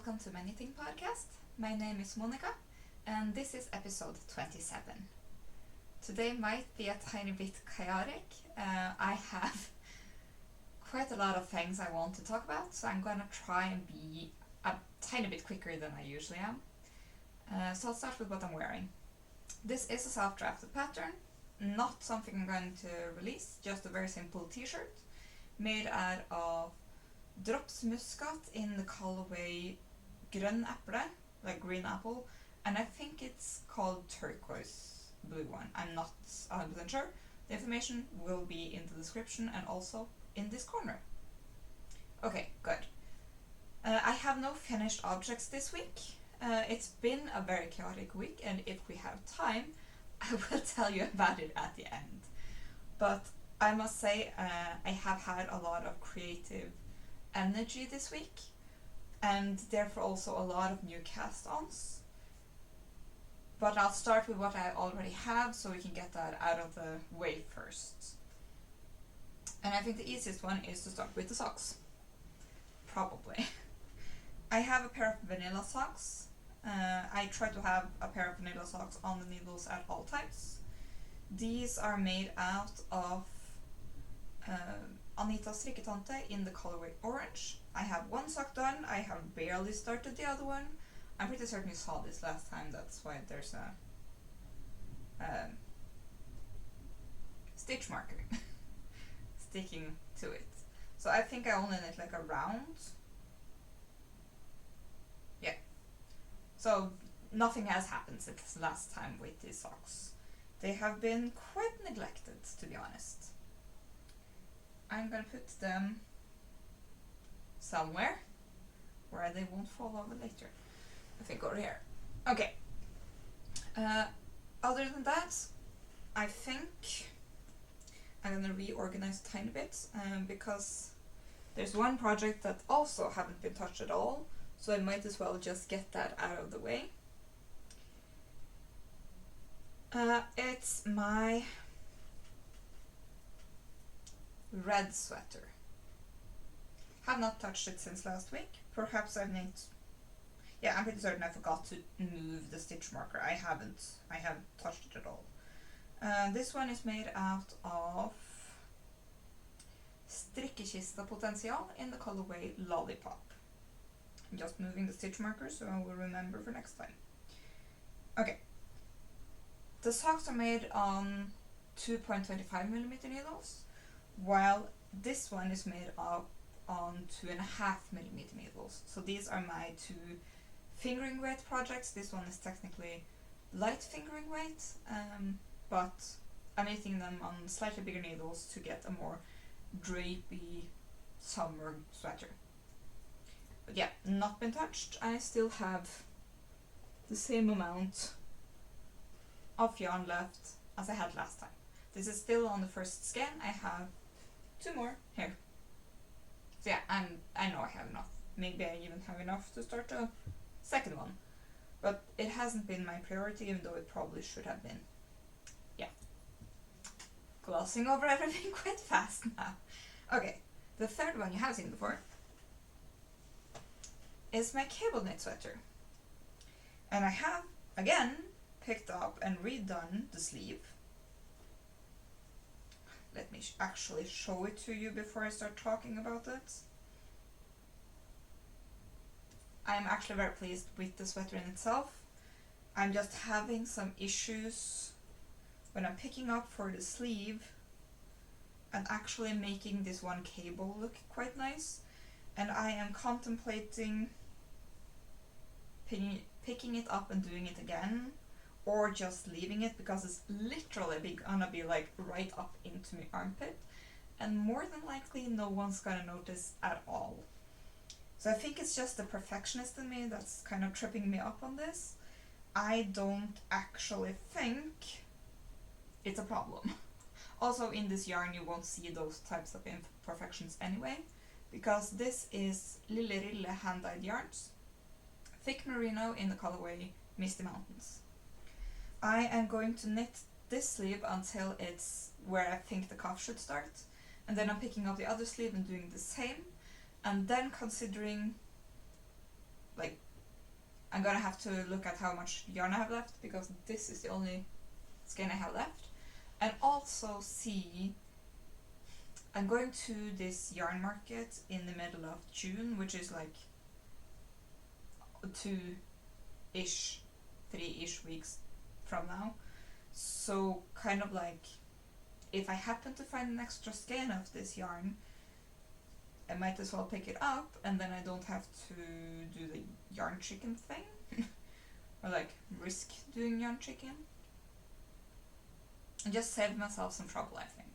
welcome to Anything Podcast. My name is Monika, and this is episode 27. Today might be a tiny bit chaotic. I have quite a lot of things I want to talk about, so I'm gonna try and be a tiny bit quicker than I usually am. So I'll start with what I'm wearing. This is a self-drafted pattern, not something I'm going to release, just a very simple t-shirt made out of drops Muskat in the colorway grønn Eple, like green apple, and I think it's called turquoise blue one. I'm not 100% sure. The information will be in the description and also in this corner. Okay, good. I have no finished objects this week. It's been a very chaotic week, and if we have time, I will tell you about it at the end. But I must say, I have had a lot of creative energy this week, and therefore also a lot of new cast-ons. But I'll start with what I already have, so we can get that out of the way first. And I think the easiest one is to start with the socks. Probably. I have a pair of vanilla socks. I try to have a pair of vanilla socks on the needles at all times. These are made out of Anita Strikketante in the colorway orange. I have one sock done. I have barely started the other one. I'm pretty certain you saw this last time, that's why there's a stitch marker sticking to it. So I think I only knit like a round. Yeah. So nothing has happened since last time with these socks. They have been quite neglected, to be honest. I'm gonna put them somewhere where they won't fall over later. I think over here. Okay. Other than that, I think I'm gonna reorganize a tiny bit because there's one project that also haven't been touched at all, so I might as well just get that out of the way. It's my red sweater. Have not touched it since last week. Perhaps I've knit. Yeah, I'm pretty certain I forgot to move the stitch marker. I haven't touched it at all. This one is made out of Strikkekista Potensial in the colorway Lollipop. I'm just moving the stitch marker so I will remember for next time. Okay. The socks are made on 2.25mm needles, while this one is made on 2.5mm needles. So these are my two fingering weight projects. This one is technically light fingering weight, but I'm knitting them on slightly bigger needles to get a more drapey summer sweater. But yeah, not been touched. I still have the same amount of yarn left as I had last time. This is still on the first skein. I have 2 more here. So yeah, I know I have enough. Maybe I even have enough to start a second one. But it hasn't been my priority, even though it probably should have been. Yeah. Glossing over everything quite fast now. Okay, the third one you have seen before is my cable knit sweater. And I have, again, picked up and redone the sleeve. Let me actually show it to you before I start talking about it. I'm actually very pleased with the sweater in itself. I'm just having some issues when I'm picking up for the sleeve and actually making this one cable look quite nice. And I am contemplating picking it up and doing it again, or just leaving it, because it's literally gonna be like right up into my armpit, and more than likely no one's gonna notice at all. So I think it's just the perfectionist in me that's kind of tripping me up on this. I don't actually think it's a problem. Also, in this yarn you won't see those types of imperfections anyway, because this is Lille, Rille hand-dyed yarns, thick merino in the colorway Misty Mountains. I am going to knit this sleeve until it's where I think the cuff should start, and then I'm picking up the other sleeve and doing the same, and then considering like, I'm gonna have to look at how much yarn I have left, because this is the only skein I have left. And also see, I'm going to this yarn market in the middle of June, which is like 2-ish, 3-ish weeks from now. So kind of like, if I happen to find an extra skein of this yarn, I might as well pick it up, and then I don't have to do the yarn chicken thing. Or like risk doing yarn chicken. And just save myself some trouble, I think.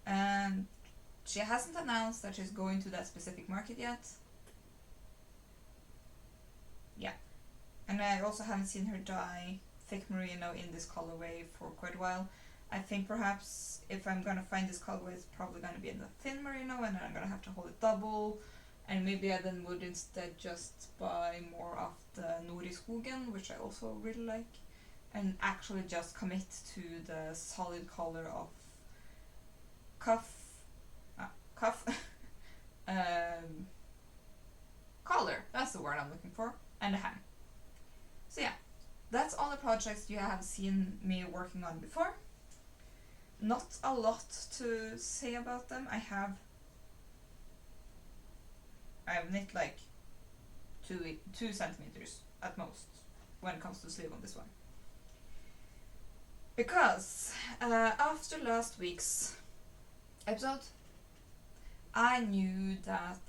And she hasn't announced that she's going to that specific market yet. Yeah. And I also haven't seen her dye thick merino in this colorway for quite a while. I think perhaps if I'm gonna find this colorway, it's probably gonna be in the thin merino, and then I'm gonna have to hold it double. And maybe I then would instead just buy more of the Noriskogen, which I also really like, and actually just commit to the solid color of collar, that's the word I'm looking for, and a hem. So yeah, that's all the projects you have seen me working on before. Not a lot to say about them. I've knit like 2 centimeters at most when it comes to sleeve on this one. Because after last week's episode, I knew that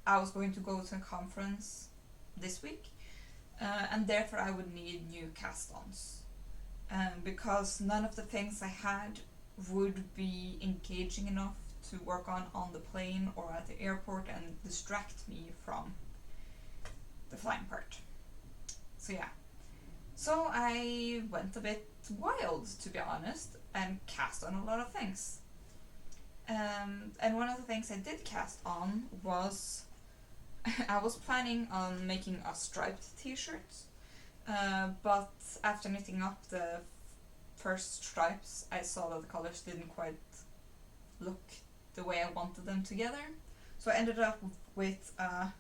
I was going to go to a conference this week, and therefore I would need new cast-ons. Because none of the things I had would be engaging enough to work on the plane or at the airport and distract me from the flying part. So yeah. So I went a bit wild, to be honest, and cast on a lot of things. And one of the things I did cast on was I was planning on making a striped t-shirt, but after knitting up the first stripes, I saw that the colors didn't quite look the way I wanted them together. So I ended up with a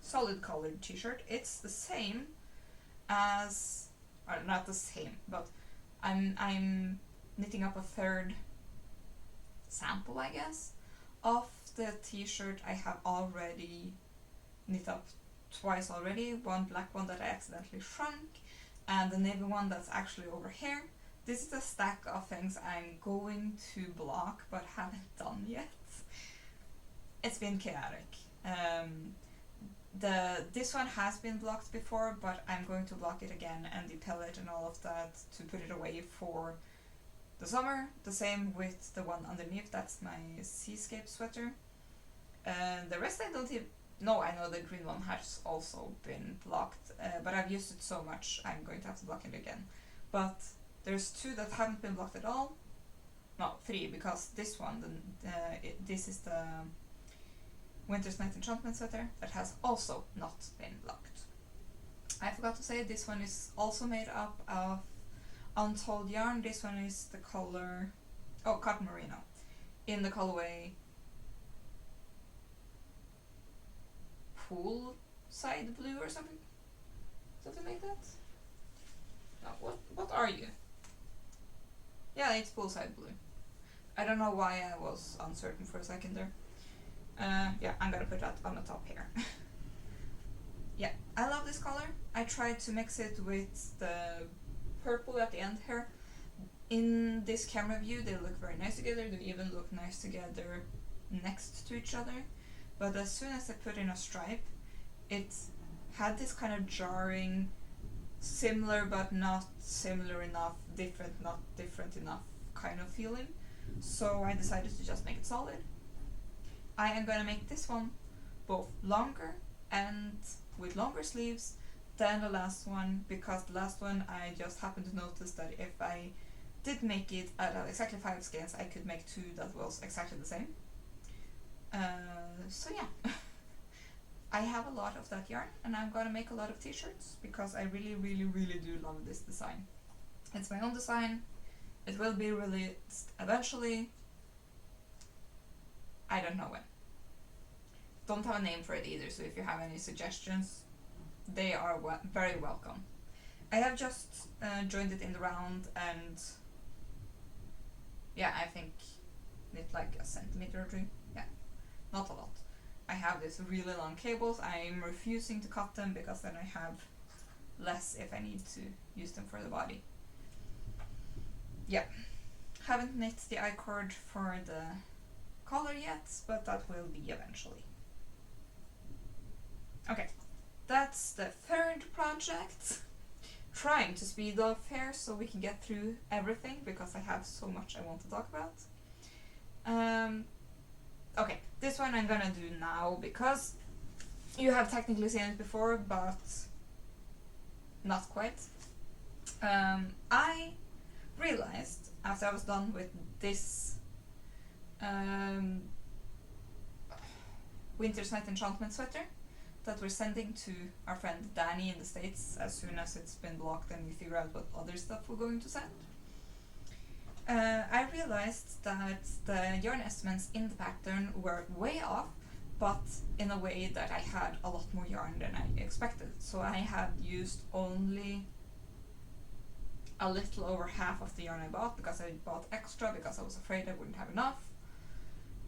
solid colored t-shirt. It's the same as, or not the same, but I'm knitting up a third sample, I guess, of the t-shirt I have already knit up twice already. One black one that I accidentally shrunk, and the navy one that's actually over here. This is a stack of things I'm going to block but haven't done yet. It's been chaotic. This one has been blocked before, but I'm going to block it again and depel it and all of that to put it away for the summer. The same with the one underneath, that's my seascape sweater. The rest I don't even know. I know the green one has also been blocked, but I've used it so much I'm going to have to block it again. But there's 2 that haven't been blocked at all. No, 3, because this one, this is the Winter's Night Enchantment sweater that has also not been blocked. I forgot to say this one is also made up of Untold yarn. This one is the color, cotton merino, in the colorway Poolside blue or something like that. No, what are you? Yeah, it's Poolside blue. I don't know why I was uncertain for a second there. Yeah, I'm gonna put that on the top here. Yeah, I love this color. I tried to mix it with the purple at the end here. In this camera view, they look very nice together. They even look nice together next to each other. But as soon as I put in a stripe, it had this kind of jarring, similar but not similar enough, different not different enough kind of feeling. So I decided to just make it solid. I am gonna make this one both longer and with longer sleeves than the last one, because the last one I just happened to notice that if I did make it at exactly 5 skeins, I could make 2 that was exactly the same. So yeah. I have a lot of that yarn, and I'm gonna make a lot of t-shirts because I really do love this design. It's my own design. It will be released eventually. I don't know when. don't have a name for it either, so if you have any suggestions, they are very welcome. I have just joined it in the round, and yeah, I think it's like a centimeter or two. Yeah, not a lot. I have these really long cables. I'm refusing to cut them because then I have less if I need to use them for the body. Yeah, haven't knit the I-cord for the collar yet, but that will be eventually. Okay, that's the third project. Trying to speed up here so we can get through everything because I have so much I want to talk about. Okay, this one I'm gonna do now because you have technically seen it before, but not quite. I realized after I was done with this Winter's Night Enchantment sweater that we're sending to our friend Danny in the States as soon as it's been blocked and we figure out what other stuff we're going to send. I realized that the yarn estimates in the pattern were way off, but in a way that I had a lot more yarn than I expected. So I had used only a little over half of the yarn I bought because I bought extra because I was afraid I wouldn't have enough.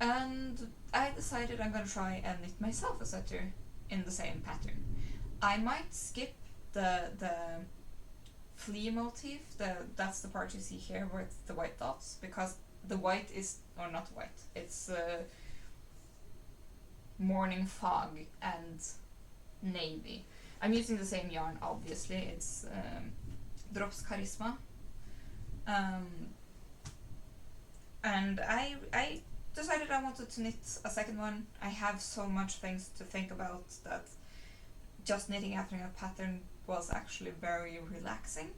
And I decided I'm gonna try and knit myself a sweater in the same pattern. I might skip the flea motif, that's the part you see here with the white dots, because the white is, or not white, it's morning fog and navy. I'm using the same yarn, obviously. It's Drops Karisma, and I decided I wanted to knit a second one. I have so much things to think about that just knitting after a pattern was actually very relaxing.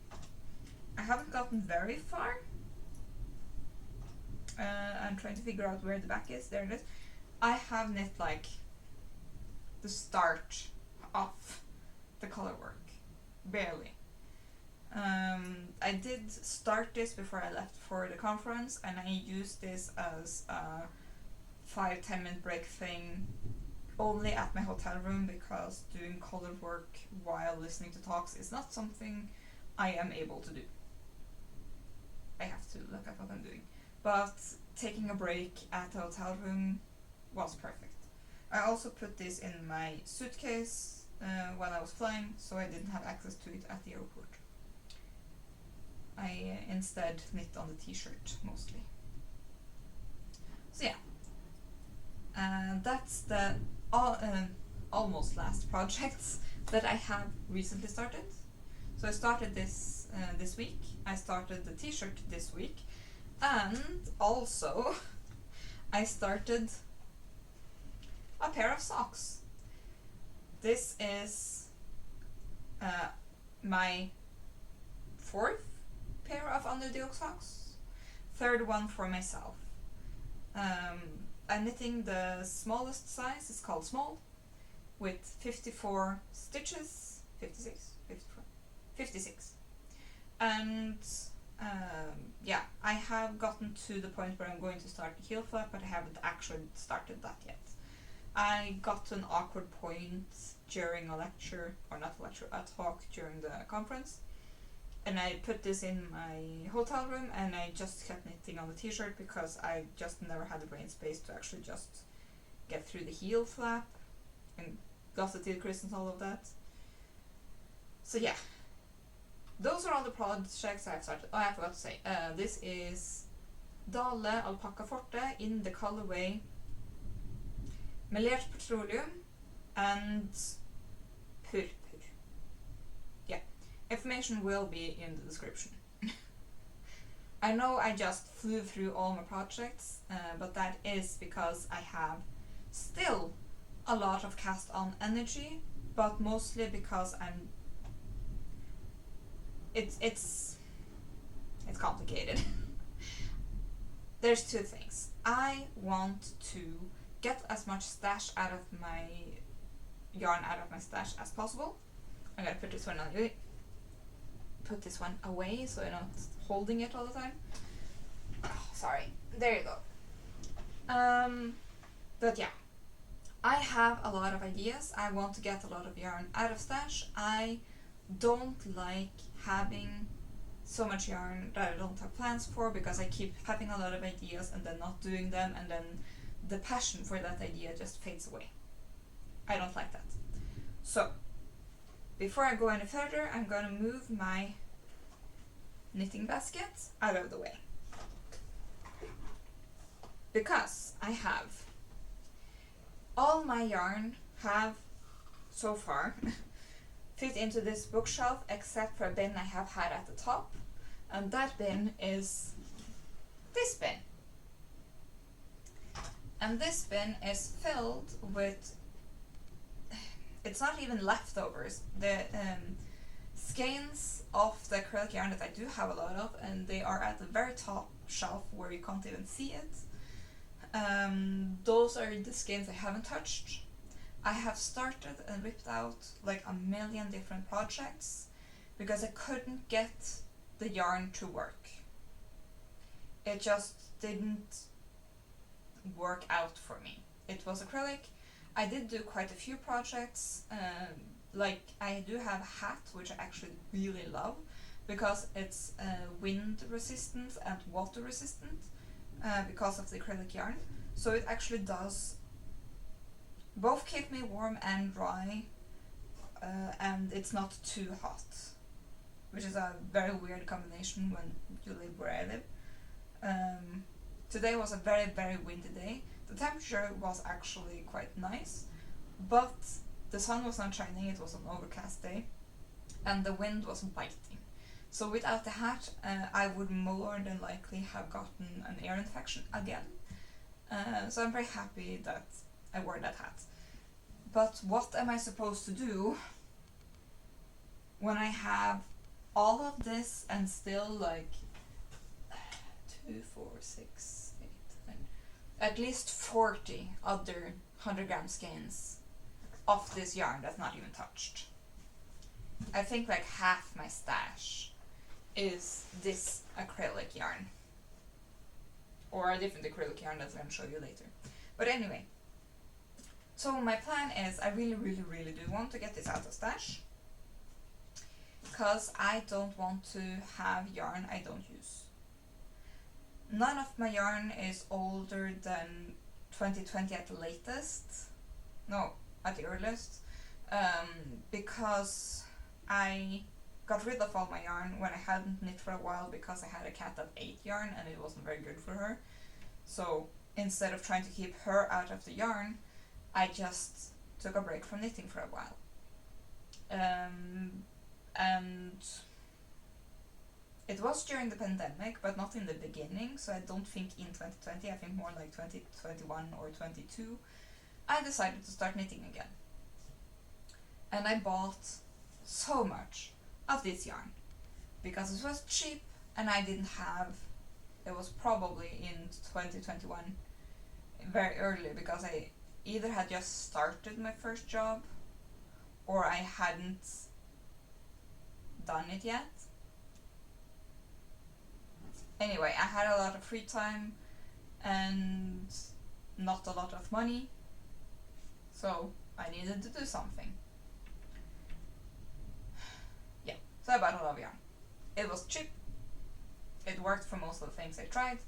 I haven't gotten very far. I'm trying to figure out where the back is. There it is. I have knit like the start of the color work, barely. I did start this before I left for the conference, and I used this as a 5-10 minute break thing only at my hotel room because doing color work while listening to talks is not something I am able to do. I have to look at what I'm doing. But taking a break at the hotel room was perfect. I also put this in my suitcase when I was flying, so I didn't have access to it at the airport. I instead knit on the t-shirt mostly. So yeah, that's the almost last projects that I have recently started. So I started this this week. I started the t-shirt this week, and also I started a pair of socks. This is my fourth pair of under the yoke socks, third one for myself. I'm knitting the smallest size, it's called small, with 54 stitches, 56, 54, 56. And yeah, I have gotten to the point where I'm going to start the heel flap, but I haven't actually started that yet. I got to an awkward point during a lecture, or not a lecture, a talk during the conference, and I put this in my hotel room and I just kept knitting on the t-shirt because I just never had the brain space to actually just get through the heel flap and gloss the crease and all of that. So yeah, those are all the projects I've started. Oh, I forgot to say, this is Lille Alpakka Forte in the colorway Melert Petroleum and Purpur. Yeah, information will be in the description. I know I just flew through all my projects, but that is because I have still a lot of cast on energy, but mostly because it's complicated. There's two things. I want to get as much stash out of my yarn out of my stash as possible. I'm gonna put this one away. Put this one away so I'm not holding it all the time. Oh, sorry. There you go. But yeah, I have a lot of ideas. I want to get a lot of yarn out of stash. I don't like having so much yarn that I don't have plans for, because I keep having a lot of ideas and then not doing them, and then the passion for that idea just fades away. I don't like that. So, before I go any further, I'm gonna move my knitting basket out of the way. Because I have all my yarn have so far fit into this bookshelf, except for a bin I have had at the top, and that bin is this bin. And this bin is filled with, it's not even leftovers, the skeins of the acrylic yarn that I do have a lot of, and they are at the very top shelf where you can't even see it. Those are the skeins I haven't touched. I have started and ripped out like a million different projects because I couldn't get the yarn to work. It just didn't work out for me. It was acrylic. I did do quite a few projects, like I do have a hat which I actually really love because it's wind resistant and water resistant because of the acrylic yarn. So it actually does both keep me warm and dry, and it's not too hot, which is a very weird combination when you live where I live. Today was a very, very windy day. The temperature was actually quite nice, but the sun was not shining, it was an overcast day, and the wind was biting. So without the hat, I would more than likely have gotten an ear infection again. So I'm very happy that I wore that hat. But what am I supposed to do when I have all of this and still like 2, 4, 6, 8, 9, at least 40 other 100-gram skeins of this yarn that's not even touched? I think like half my stash is this acrylic yarn, or a different acrylic yarn that I'm going to show you later. But anyway, so my plan is I really, really, really do want to get this out of stash, because I don't want to have yarn I don't use. None of my yarn is older than 2020 at the latest. No, at the earliest. Because I got rid of all my yarn when I hadn't knit for a while because I had a cat that ate yarn and it wasn't very good for her. So instead of trying to keep her out of the yarn, I just took a break from knitting for a while. And it was during the pandemic, but not in the beginning, so I don't think in 2020, I think more like 2021 or 22, I decided to start knitting again. And I bought so much of this yarn because it was cheap and I didn't have, it was probably in 2021 very early because I either had just started my first job or I hadn't done it yet. Anyway, I had a lot of free time and not a lot of money, so I needed to do something. Yeah, so I bought a lot of yarn. It was cheap, it worked for most of the things I tried,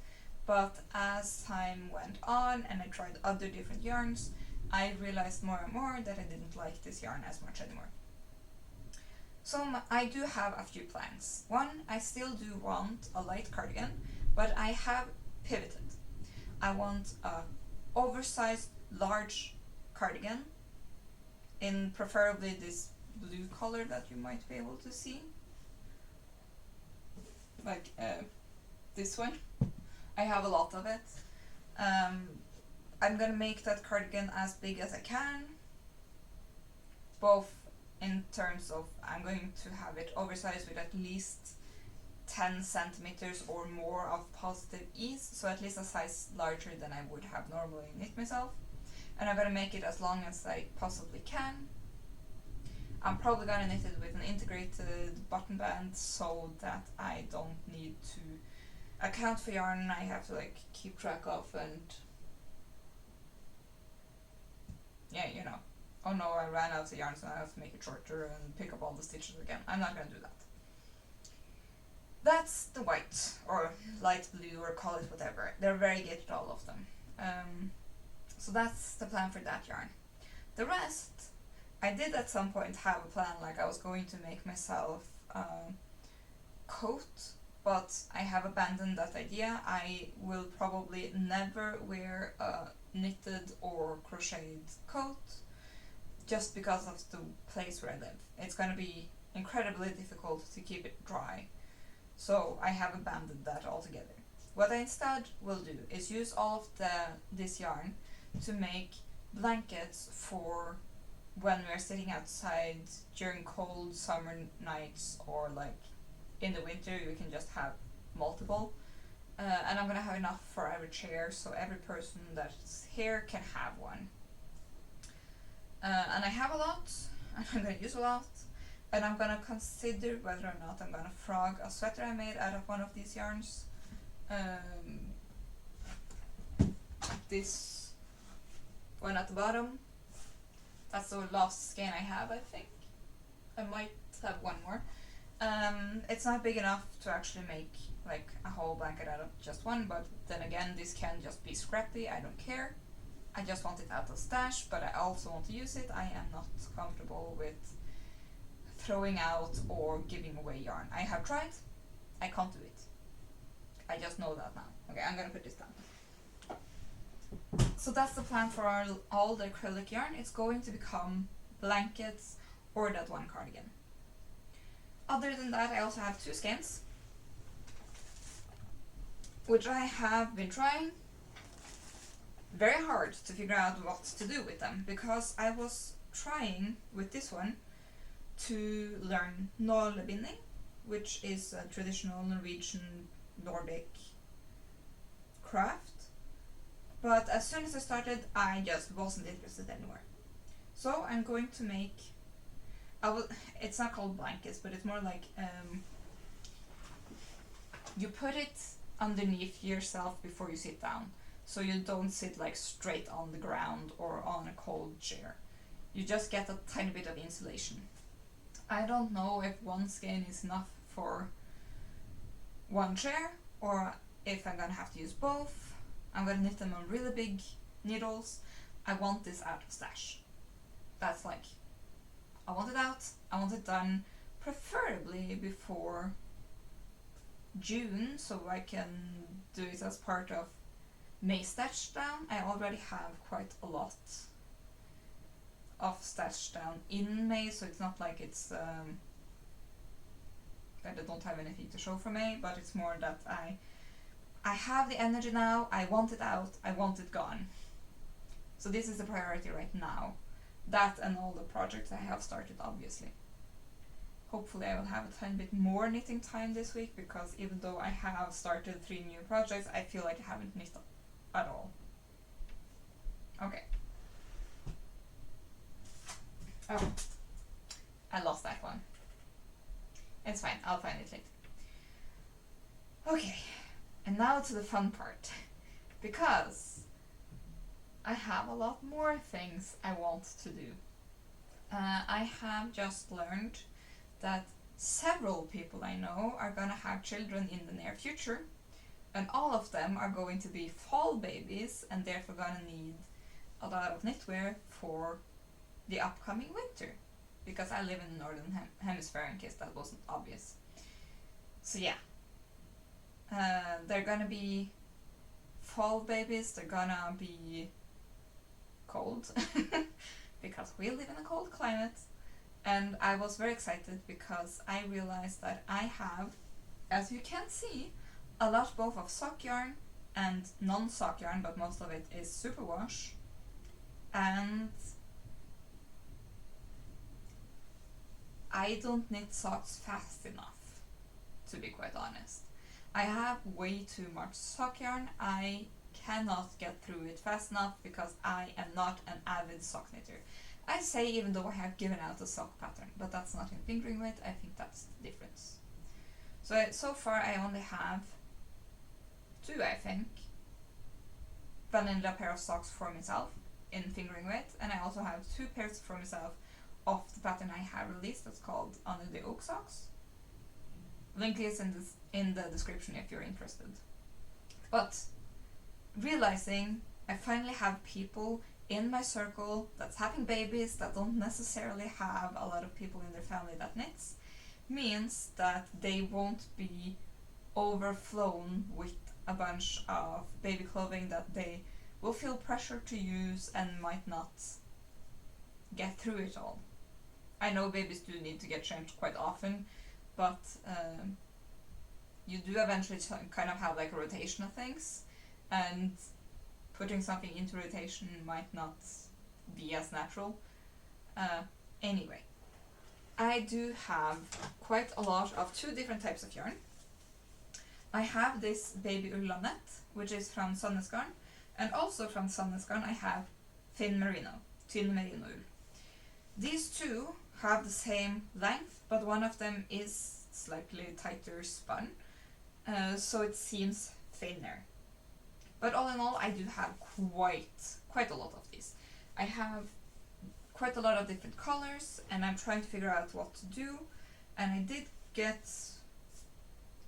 but as time went on and I tried other different yarns, I realized more and more that I didn't like this yarn as much anymore. So I do have a few plans. One, I still do want a light cardigan, but I have pivoted. I want a oversized large cardigan in preferably this blue color that you might be able to see. Like this one. I have a lot of it. I'm gonna make that cardigan as big as I can, both in terms of I'm going to have it oversized with at least 10 centimeters or more of positive ease, so at least a size larger than I would have normally knit myself. And I'm going to make it as long as I possibly can. I'm probably going to knit it with an integrated button band so that I don't need to account for yarn I have to like keep track of and yeah, you know, oh no, I ran out of yarn, so I have to make it shorter and pick up all the stitches again. I'm not gonna do that. That's the white, or light blue, or call it whatever. They're variegated, all of them. So that's the plan for that yarn. The rest, I did at some point have a plan, like I was going to make myself a coat, but I have abandoned that idea. I will probably never wear a knitted or crocheted coat, just because of the place where I live. It's going to be incredibly difficult to keep it dry. So I have abandoned that altogether. What I instead will do is use all of this yarn to make blankets for when we're sitting outside during cold summer nights, or like in the winter you can just have multiple. And I'm gonna have enough for every chair, so every person that's here can have one. And I have a lot, and I'm gonna use a lot, and I'm gonna consider whether or not I'm gonna frog a sweater I made out of one of these yarns. This one at the bottom, that's the last skein I have, I think. I might have one more. It's not big enough to actually make like a whole blanket out of just one, but then again, this can just be scrappy, I don't care. I just want it out of stash, but I also want to use it. I am not comfortable with throwing out or giving away yarn. I have tried, I can't do it. I just know that now. Okay, I'm gonna put this down. So that's the plan for all the acrylic yarn. It's going to become blankets or that one cardigan. Other than that, I also have two skeins, which I have been trying very hard to figure out what to do with them, because I was trying with this one to learn nålebinding, which is a traditional Norwegian Nordic craft. But as soon as I started, I just wasn't interested anymore. So I'm going to make, it's not called blankets, but it's more like, you put it underneath yourself before you sit down. So you don't sit like straight on the ground or on a cold chair. You just get a tiny bit of insulation. I don't know if one skein is enough for one chair, or if I'm gonna have to use both. I'm gonna knit them on really big needles. I want this out of stash. That's like, I want it out, I want it done, preferably before June, so I can do it as part of May stash down. I already have quite a lot of stash down in May, so it's not like it's that I don't have anything to show for May, but it's more that I have the energy now, I want it out, I want it gone. So this is the priority right now. That and all the projects I have started, obviously. Hopefully I will have a tiny bit more knitting time this week, because even though I have started 3 new projects, I feel like I haven't knit at all. Okay. Oh, I lost that one. It's fine, I'll find it later. Okay, and now to the fun part. Because I have a lot more things I want to do. I have just learned that several people I know are gonna have children in the near future, and all of them are going to be fall babies, and therefore gonna need a lot of knitwear for the upcoming winter, because I live in the northern hemisphere, in case that wasn't obvious. So yeah, they're gonna be fall babies, they're gonna be cold, because we live in a cold climate. And I was very excited because I realized that I have, as you can see, a lot both of sock yarn and non-sock yarn, but most of it is superwash. And I don't knit socks fast enough, to be quite honest. I have way too much sock yarn. I cannot get through it fast enough because I am not an avid sock knitter. I say, even though I have given out a sock pattern, but that's not in fingering weight. I think that's the difference. So far I only have 2, I think, vanilla pair of socks for myself, in fingering weight, and I also have 2 pairs for myself of the pattern I have released that's called Under the Oak Socks. Link is in the description if you're interested. But realizing I finally have people in my circle that's having babies that don't necessarily have a lot of people in their family that knits means that they won't be overflown with a bunch of baby clothing that they will feel pressure to use and might not get through it all. I know babies do need to get changed quite often, but you do eventually kind of have like a rotation of things, and putting something into rotation might not be as natural. Anyway, I do have quite a lot of 2 different types of yarn. I have this baby ulla net, which is from Sandnesgarn, and also from Sandnesgarn I have thin merino wool. These 2 have the same length, but one of them is slightly tighter spun, so it seems thinner. But all in all, I do have quite a lot of these. I have quite a lot of different colors, and I'm trying to figure out what to do. And I did get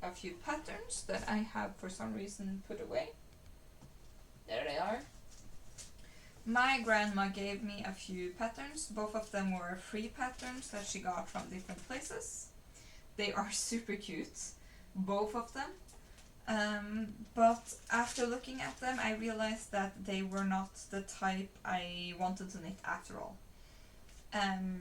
a few patterns that I have for some reason put away. There they are. My grandma gave me a few patterns. Both of them were free patterns that she got from different places. They are super cute, both of them. But after looking at them, I realized that they were not the type I wanted to knit after all.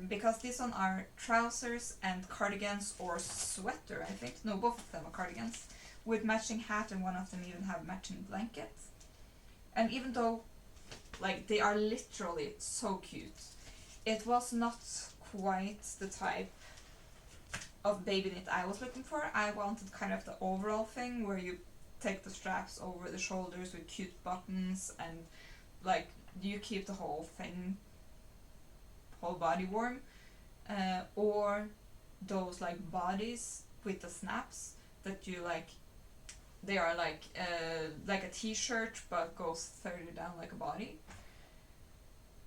Because these one are trousers and cardigans, or sweater, I think. No, both of them are cardigans, with matching hat, and one of them even have matching blanket. And even though, like, they are literally so cute, it was not quite the type of baby knit I was looking for. I wanted kind of the overall thing where you take the straps over the shoulders with cute buttons, and like you keep the whole thing, whole body warm, or those like bodies with the snaps that you like, they are like a t-shirt but goes further down like a body.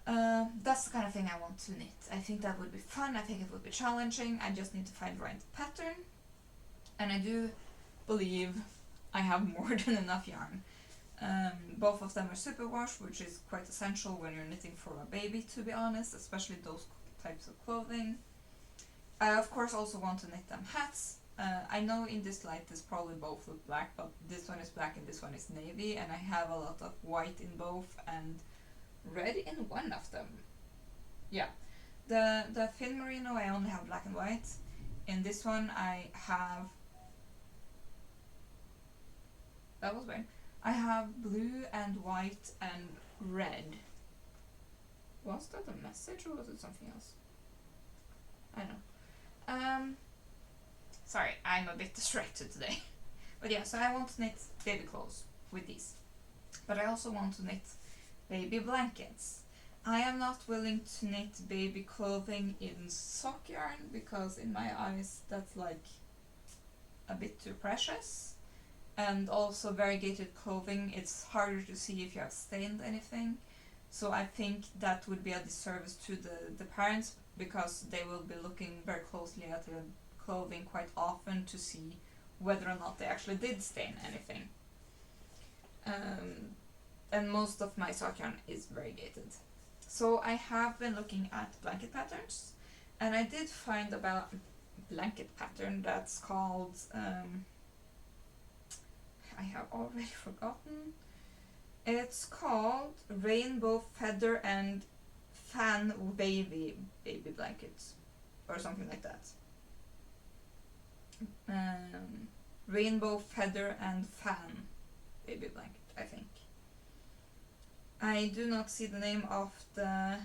That's the kind of thing I want to knit. I think that would be fun. I think it would be challenging. I just need to find the right pattern, and I do believe I have more than enough yarn. Both of them are superwash, which is quite essential when you're knitting for a baby, to be honest, especially those types of clothing. I of course also want to knit them hats. I know in this light this probably both look black, but this one is black and this one is navy, and I have a lot of white in both and red in one of them. Yeah, the thin merino I only have black and white. In this one I have, that was weird, I have blue and white and red. Was that a message or was it something else? I don't know. Sorry, I'm a bit distracted today. But yeah, so I want to knit baby clothes with these. But I also want to knit baby blankets. I am not willing to knit baby clothing in sock yarn because in my eyes that's like a bit too precious. And also variegated clothing, it's harder to see if you have stained anything. So I think that would be a disservice to the parents, because they will be looking very closely at the clothing quite often to see whether or not they actually did stain anything. And most of my sock yarn is variegated. So I have been looking at blanket patterns, and I did find about blanket pattern that's called, I have already forgotten. It's called Rainbow Feather and Fan Baby Blankets, or something like that. Rainbow Feather and Fan Baby Blanket, I think. I do not see the name of the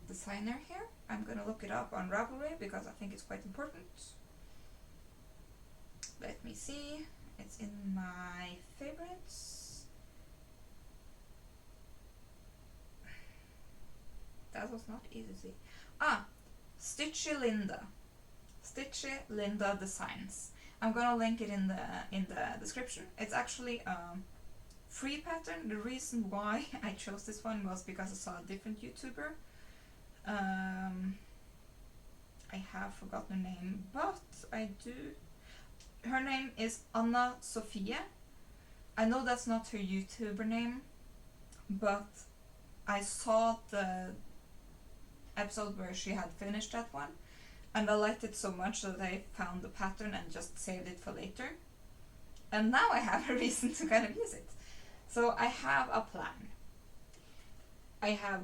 designer here. I'm gonna look it up on Ravelry because I think it's quite important. Let me see. It's in my favorites. That was not easy to see. Stitchy Linda Designs. I'm gonna link it in the description. It's actually free pattern. The reason why I chose this one was because I saw a different YouTuber. I have forgotten her name, but I do. Her name is Anna Sofia. I know that's not her YouTuber name, but I saw the episode where she had finished that one, and I liked it so much that I found the pattern and just saved it for later. And now I have a reason to kind of use it. So I have a plan. I have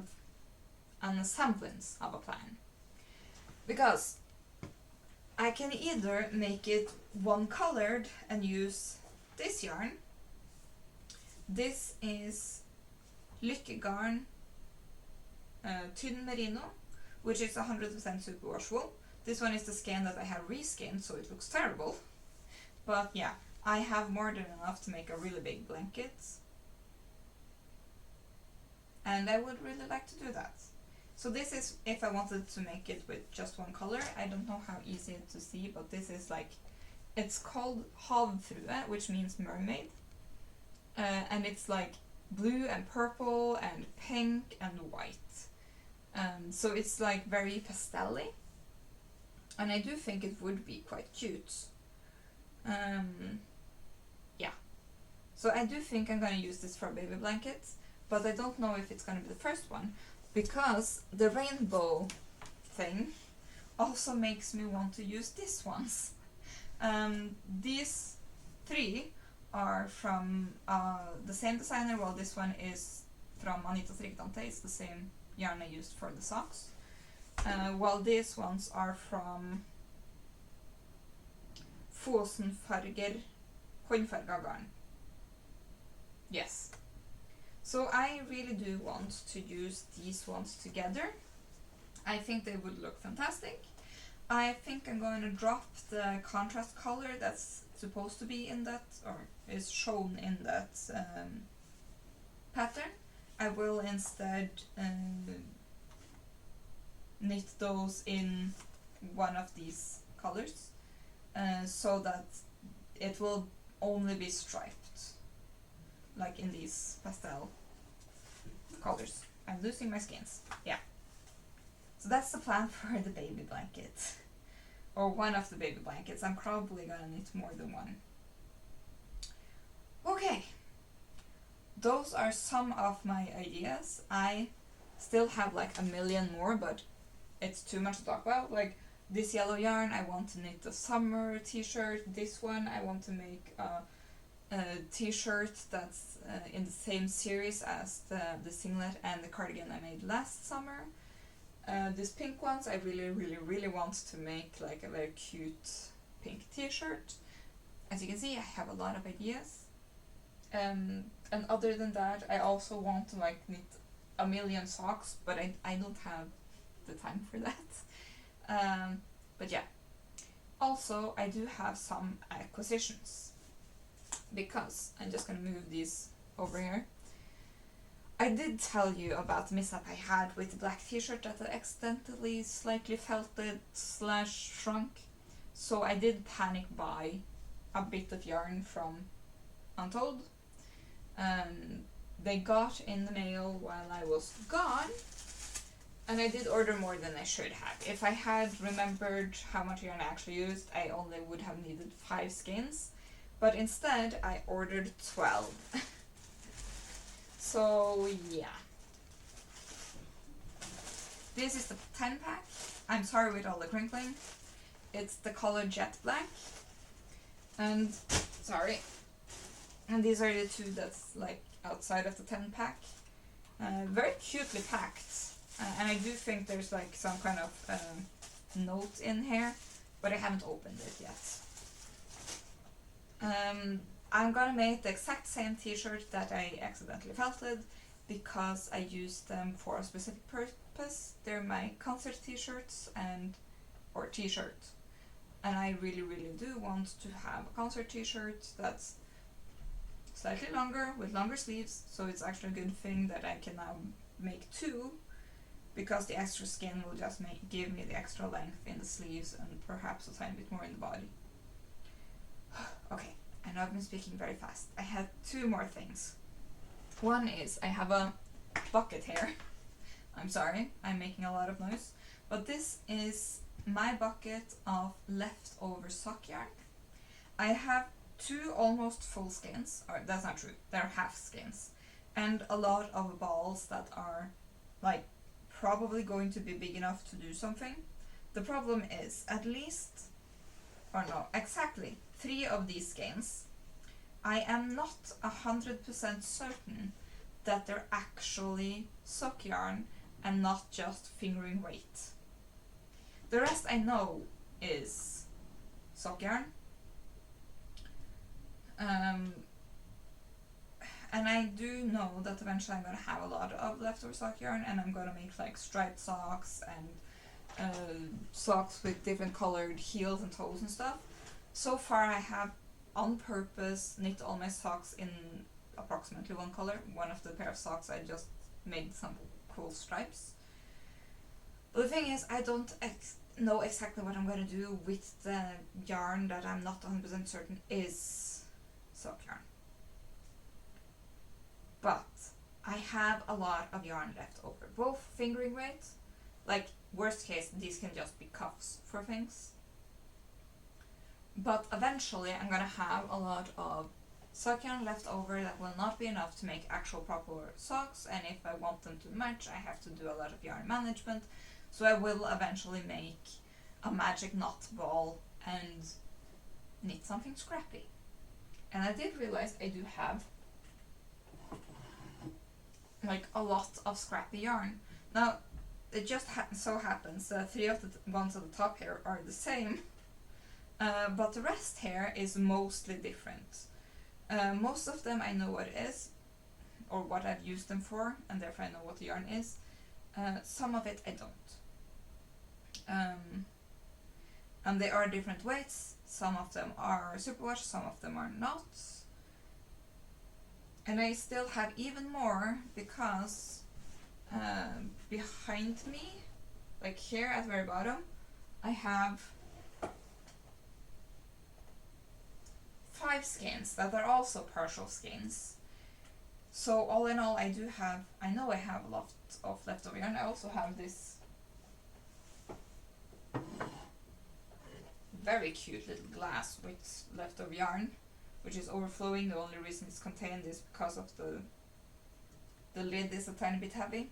an semblance of a plan. Because I can either make it one colored and use this yarn. This is Lykkegarn Tynn Merino, which is 100% superwash wool. This one is the skein that I have reskinned, so it looks terrible. But yeah, I have more than enough to make a really big blanket. And I would really like to do that. So this is if I wanted to make it with just one color. I don't know how easy it is to see, but this is like, it's called havfrue, which means mermaid. And it's like blue and purple and pink and white. So it's like very pastel-y. And I do think it would be quite cute. Yeah. So I do think I'm going to use this for a baby blanket, but I don't know if it's going to be the first one, because the rainbow thing also makes me want to use these ones. These three are from the same designer. Well, this one is from Anita Strikketante. It's the same yarn I used for the socks. While these ones are from Fosenfarger Håndfarga garn. Yes. So I really do want to use these ones together. I think they would look fantastic. I think I'm going to drop the contrast color that's supposed to be in that, or is shown in that pattern. I will instead knit those in one of these colors, so that it will only be striped, like in these pastel colors. I'm losing my skeins. Yeah. So that's the plan for the baby blanket, or one of the baby blankets. I'm probably gonna knit more than one. Okay, those are some of my ideas. I still have like a million more, but it's too much to talk about. Like this yellow yarn, I want to knit a summer t-shirt. This one, I want to make a t-shirt that's in the same series as the singlet and the cardigan I made last summer. These pink ones, I really want to make like a very cute pink t-shirt. As you can see, I have a lot of ideas. And other than that, I also want to like knit a million socks, but I don't have the time for that. But yeah. Also, I do have some acquisitions, because I'm just gonna move these over here. I did tell you about the mishap I had with the black t-shirt that I accidentally slightly felted / shrunk. So I did panic buy a bit of yarn from Untold. They got in the mail while I was gone, and I did order more than I should have. If I had remembered how much yarn I actually used, I only would have needed 5 skeins, but instead I ordered 12. So yeah. This is the 10 pack. I'm sorry with all the crinkling. It's the color Jet Black. And sorry. And these are the 2 that's like outside of the 10 pack. Very cutely packed. And I do think there's like some kind of note in here, but I haven't opened it yet. I'm gonna make the exact same t-shirt that I accidentally felted, because I used them for a specific purpose. They're my concert t-shirts or t-shirt. And I really do want to have a concert t-shirt that's slightly longer, with longer sleeves, so it's actually a good thing that I can now make 2, because the extra skin will just give me the extra length in the sleeves and perhaps a tiny bit more in the body. Okay, I know I've been speaking very fast. I have 2 more things. One is I have a bucket here. I'm sorry, I'm making a lot of noise. But this is my bucket of leftover sock yarn. I have 2 almost full skeins, or that's not true, they're half skeins, and a lot of balls that are like probably going to be big enough to do something. The problem is exactly 3 of these skeins, I am not 100% certain that they're actually sock yarn and not just fingering weight. The rest I know is sock yarn. And I do know that eventually I'm gonna have a lot of leftover sock yarn, and I'm gonna make like striped socks and socks with different colored heels and toes and stuff. So far I have on purpose knit all my socks in approximately one color. One of the pair of socks I just made some cool stripes. But the thing is, I don't know exactly what I'm gonna do with the yarn that I'm not 100% certain is sock yarn. But I have a lot of yarn left over, both fingering weight, like worst case these can just be cuffs for things, but eventually I'm gonna have a lot of sock yarn left over that will not be enough to make actual proper socks, and if I want them to match I have to do a lot of yarn management, so I will eventually make a magic knot ball and knit something scrappy. And I did realize I do have like a lot of scrappy yarn. Now it just so happens that 3 of the ones at the top here are the same, but the rest here is mostly different. Most of them I know what it is, or what I've used them for, and therefore I know what the yarn is. Some of it I don't. And they are different weights. Some of them are superwash, some of them are not. And I still have even more because behind me, like here at the very bottom, I have 5 skeins that are also partial skeins. So all in all I know I have a lot of leftover yarn. I also have this very cute little glass with leftover yarn, which is overflowing. The only reason it's contained is because of the lid is a tiny bit heavy.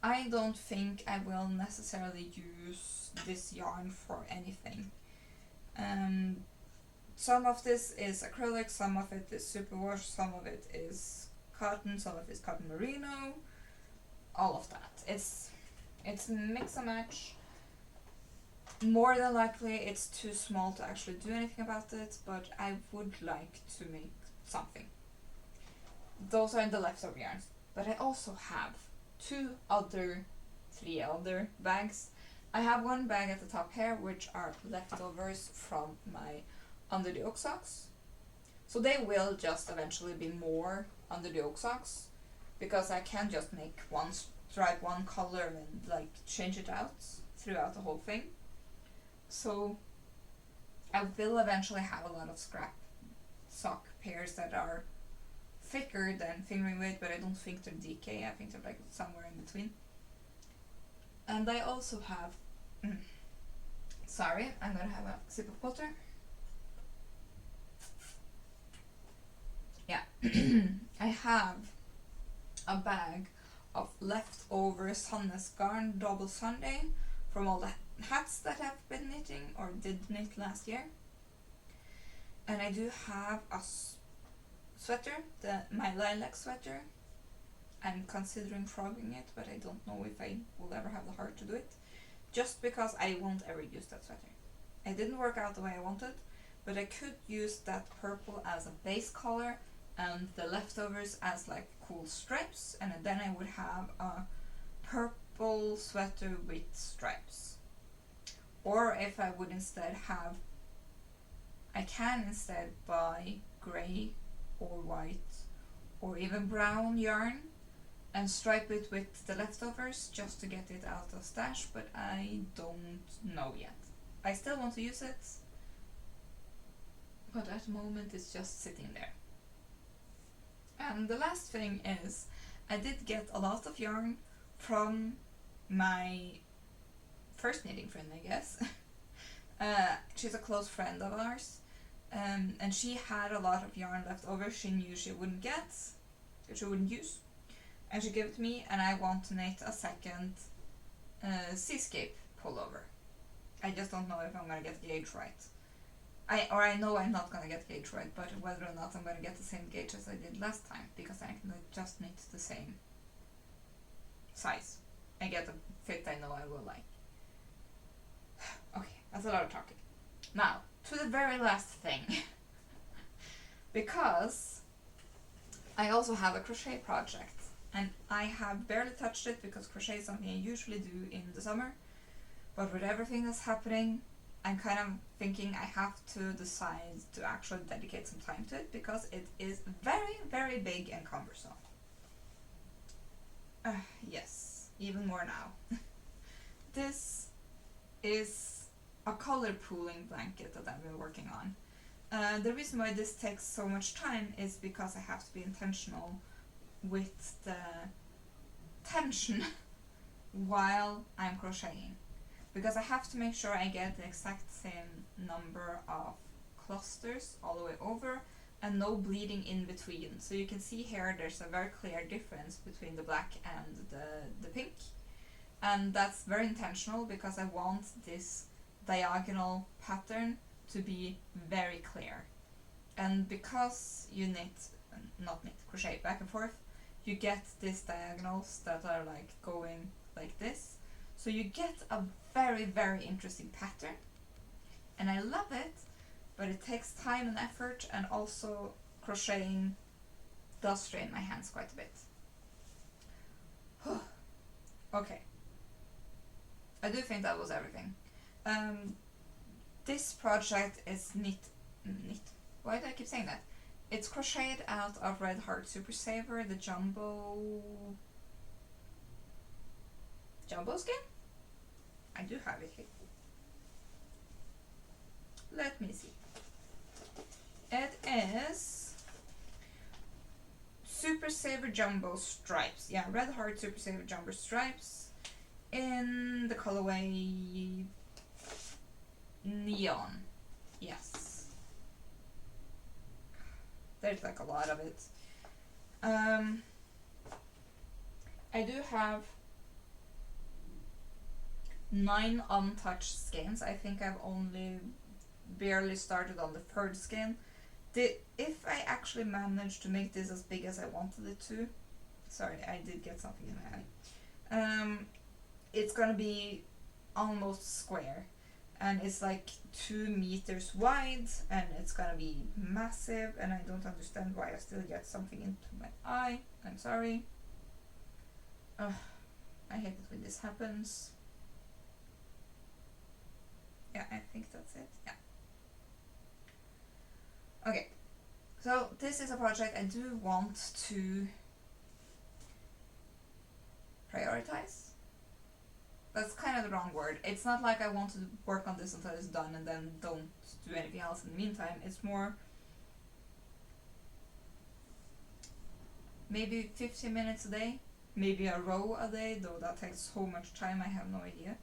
I don't think I will necessarily use this yarn for anything. Some of this is acrylic, some of it is superwash, some of it is cotton, some of it is cotton merino, all of that. It's mix and match. More than likely it's too small to actually do anything about it, but I would like to make something. Those are the leftover yarns. But I also have 3 other bags. I have one bag at the top here, which are leftovers from my under the yoke socks. So they will just eventually be more under the yoke socks, because I can just make one stripe, one color, and like change it out throughout the whole thing. So I will eventually have a lot of scrap sock pairs that are thicker than fingering weight, but I don't think they're DK. I think they're like somewhere in between. And I also have sorry, I'm gonna have a sip of water. Yeah. I have a bag of leftover Sandnes garn double Sunday from all the hats that I've been knitting or did knit last year. And I do have a sweater, my lilac sweater. I'm considering frogging it, but I don't know if I will ever have the heart to do it, just because I won't ever use that sweater. It didn't work out the way I wanted, but I could use that purple as a base color and the leftovers as like cool stripes, and then I would have a purple sweater with stripes. Or if I would instead have, I can instead buy grey or white or even brown yarn and stripe it with the leftovers just to get it out of stash, but I don't know yet. I still want to use it, but at the moment it's just sitting there. And the last thing is, I did get a lot of yarn from my first knitting friend, I guess. She's a close friend of ours, and she had a lot of yarn left over she knew she wouldn't use, and she gave it to me, and I want to knit a second seascape pullover. I just don't know if I'm gonna get the gauge right. I know I'm not gonna get the gauge right, but whether or not I'm gonna get the same gauge as I did last time, because I can just knit the same size and get a fit I know I will like. Okay, that's a lot of talking. Now, to the very last thing. Because I also have a crochet project, and I have barely touched it because crochet is something I usually do in the summer, but with everything that's happening, I'm kind of thinking I have to decide to actually dedicate some time to it, because it is very, very big and cumbersome. Yes, even more now. This is a color pooling blanket that I've been working on. The reason why this takes so much time is because I have to be intentional with the tension while I'm crocheting, because I have to make sure I get the exact same number of clusters all the way over and no bleeding in between. So you can see here there's a very clear difference between the black and the pink, and that's very intentional because I want this diagonal pattern to be very clear. And because you crochet back and forth, you get these diagonals that are like going like this. So you get a very, very interesting pattern, and I love it, but it takes time and effort, and also crocheting does strain my hands quite a bit. Okay, I do think that was everything. This project is knit. Why do I keep saying that? It's crocheted out of Red Heart Super Saver, the jumbo skin? I do have it here. Let me see. It is Super Saver Jumbo Stripes. Yeah, Red Heart Super Saver Jumbo Stripes in the colorway Neon. Yes. There's like a lot of it. I do have 9 untouched skeins. I think I've only barely started on the 3rd skein. If I actually managed to make this as big as I wanted it to, sorry, I did get something in my eye. It's gonna be almost square, and it's like 2 meters wide, and it's gonna be massive, and I don't understand why I still get something into my eye. I'm sorry. I hate it when this happens. Yeah, I think that's it. Yeah. Okay, so this is a project I do want to prioritize. That's kind of the wrong word. It's not like I want to work on this until it's done and then don't do anything else in the meantime. It's more maybe 15 minutes a day, maybe a row a day, though that takes so much time, I have no idea.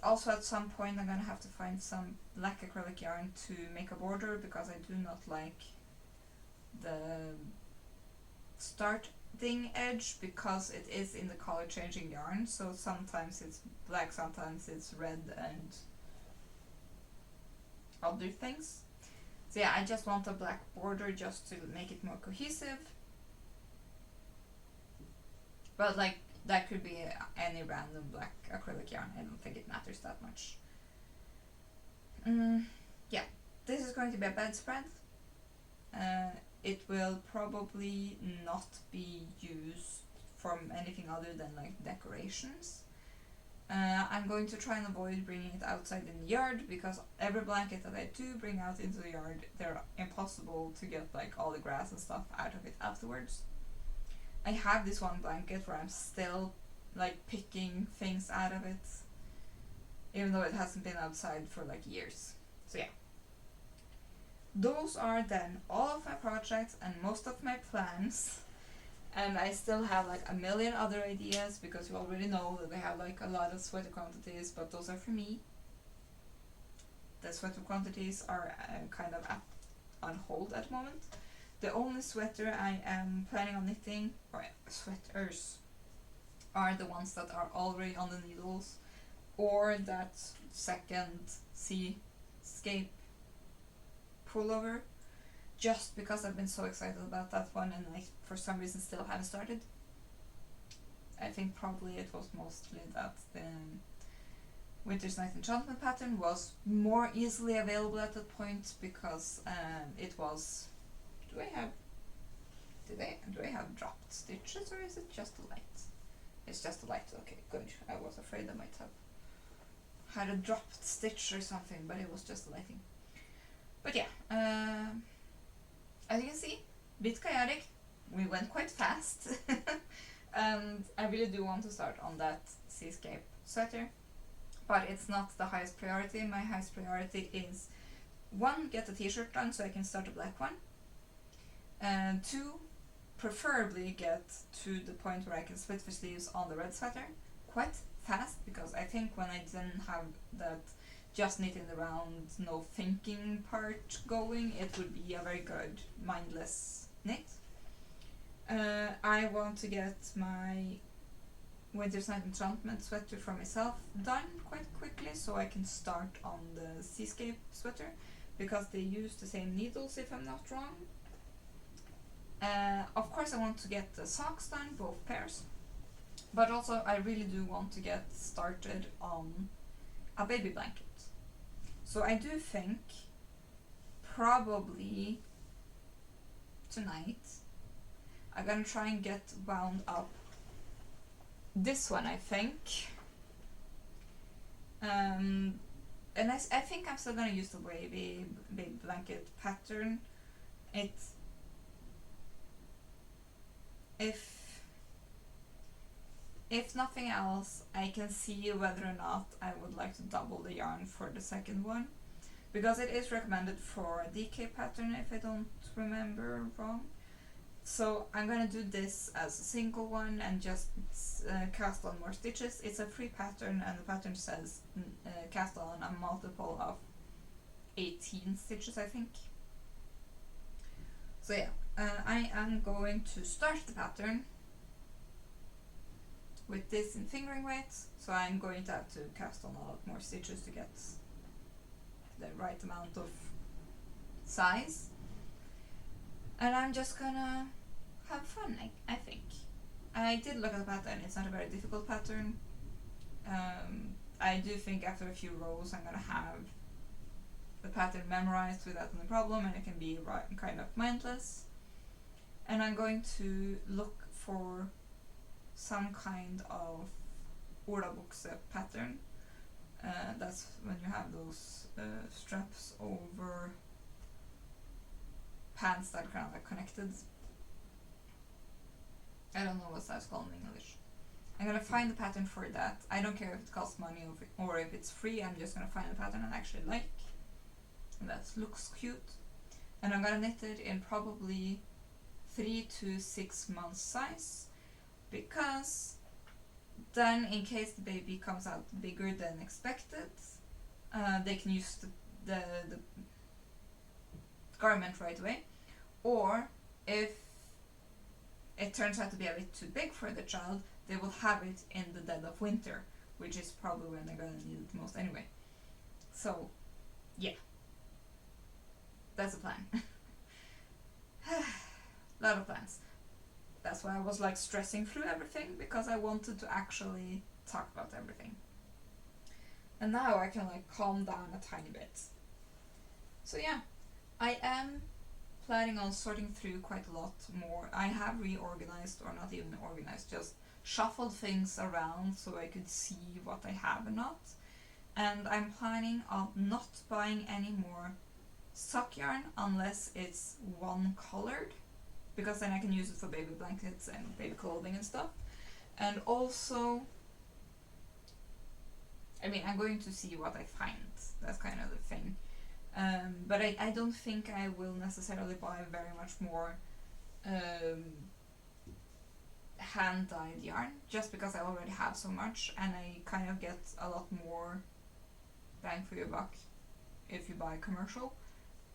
Also, at some point I'm gonna have to find some black acrylic yarn to make a border, because I do not like the starting edge, because it is in the color changing yarn, so sometimes it's black, sometimes it's red, and other things. So yeah, I just want a black border just to make it more cohesive. But like, that could be any random black acrylic yarn. I don't think it matters that much. Yeah, this is going to be a bedspread. It will probably not be used for anything other than like decorations. I'm going to try and avoid bringing it outside in the yard, because every blanket that I do bring out into the yard, they're impossible to get like all the grass and stuff out of it afterwards. I have this one blanket where I'm still like picking things out of it, even though it hasn't been outside for like years. So yeah. those are then all of my projects and most of my plans. And I still have like a million other ideas, because you already know that I have like a lot of sweater quantities, but those are for me. The sweater quantities are kind of on hold at the moment. The only sweater I am planning on knitting, or sweaters, are the ones that are already on the needles, or that second seascape pullover, just because I've been so excited about that one and I for some reason still haven't started. I think probably it was mostly that the Winter's Night Enchantment pattern was more easily available at that point, because it was... Do I have dropped stitches, or is it just a light? It's just a light, okay, good. I was afraid I might have had a dropped stitch or something, but it was just a lighting. But yeah, as you can see, bit chaotic. We went quite fast. And I really do want to start on that seascape sweater, but it's not the highest priority. My highest priority is 1, get the t-shirt done so I can start a black one, and 2, preferably get to the point where I can split the sleeves on the red sweater quite fast, because I think when I didn't have that just knitting around, no thinking part going, it would be a very good mindless knit. I want to get my Winter's Night Enchantment sweater for myself done quite quickly, so I can start on the seascape sweater, because they use the same needles if I'm not wrong. Of course I want to get the socks done, both pairs, but also I really do want to get started on a baby blanket. So I do think probably tonight I'm gonna try and get wound up this one, I think. And I think I'm still gonna use the baby blanket pattern. If nothing else, I can see whether or not I would like to double the yarn for the second one, because it is recommended for a DK pattern if I don't remember wrong. So I'm gonna do this as a single one and just cast on more stitches. It's a free pattern, and the pattern says cast on a multiple of 18 stitches, I think. So yeah, I am going to start the pattern with this in fingering weight, so I'm going to have to cast on a lot more stitches to get the right amount of size. And I'm just gonna have fun, I think. I did look at the pattern, it's not a very difficult pattern. I do think after a few rows I'm gonna have the pattern memorized without any problem, and it can be kind of mindless. And I'm going to look for some kind of Olabukse pattern. That's when you have those straps over pants that are kind of like connected. I don't know what that's called in English. I'm gonna find the pattern for that. I don't care if it costs money or if it's free, I'm just gonna find a pattern I actually like. And that looks cute. And I'm gonna knit it in probably 3 to 6 months size, because then in case the baby comes out bigger than expected, they can use the garment right away. Or if it turns out to be a bit too big for the child, they will have it in the dead of winter, which is probably when they're gonna need it most anyway. So yeah, that's the plan. Lot of plans. That's why I was like stressing through everything, because I wanted to actually talk about everything. And now I can like calm down a tiny bit. So yeah, I am planning on sorting through quite a lot more. I have reorganized, or not even organized, just shuffled things around so I could see what I have and not. And I'm planning on not buying any more sock yarn unless it's one colored, because then I can use it for baby blankets and baby clothing and stuff. And also, I mean, I'm going to see what I find. That's kind of the thing. but I don't think I will necessarily buy very much more hand-dyed yarn, just because I already have so much, and I kind of get a lot more bang for your buck if you buy commercial.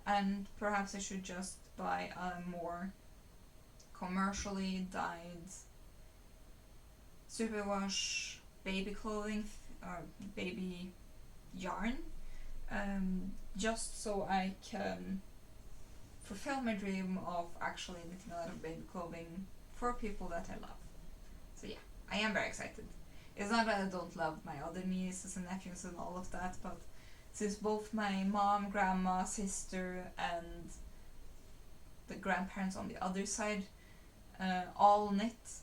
And perhaps I should just buy a more commercially dyed superwash baby clothing or baby yarn, just so I can fulfill my dream of actually knitting a lot of baby clothing for people that I love. So yeah, I am very excited. It's not that I don't love my other nieces and nephews and all of that, but since both my mom, grandma, sister, and the grandparents on the other side all knit,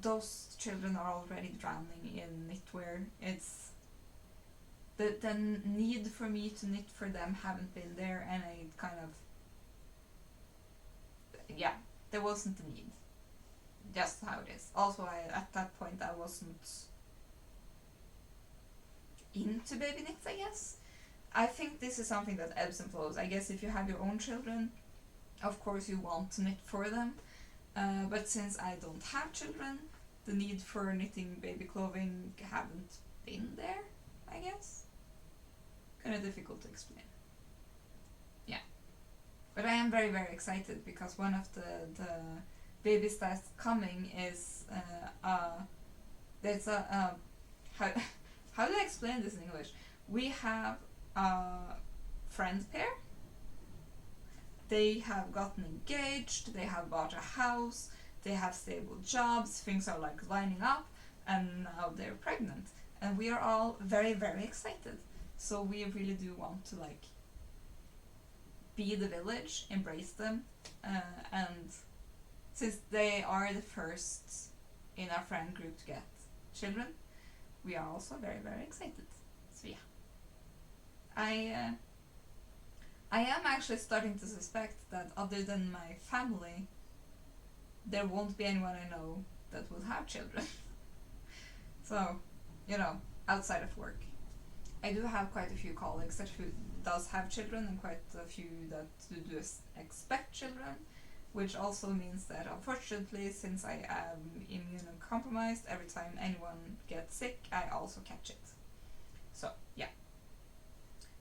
those children are already drowning in knitwear. It's the need for me to knit for them haven't been there, and I kind of, yeah, there wasn't the need. Just how it is. Also, at that point I wasn't into baby knits, I guess. I think this is something that ebbs and flows. I guess if you have your own children, of course you want to knit for them. But since I don't have children, the need for knitting baby clothing haven't been there, I guess. Kind of difficult to explain. Yeah. But I am very, very excited because one of the babies that's coming is there's a how do I explain this in English? We have a friend pair. They have gotten engaged, they have bought a house, they have stable jobs, things are like lining up, and now they're pregnant. And we are all very, very excited. So we really do want to like be the village, embrace them, and since they are the first in our friend group to get children, we are also very, very excited. So yeah. I am actually starting to suspect that other than my family, there won't be anyone I know that will have children. So, you know, outside of work. I do have quite a few colleagues that does have children and quite a few that do expect children, which also means that unfortunately, since I am immunocompromised, every time anyone gets sick, I also catch it. So, yeah.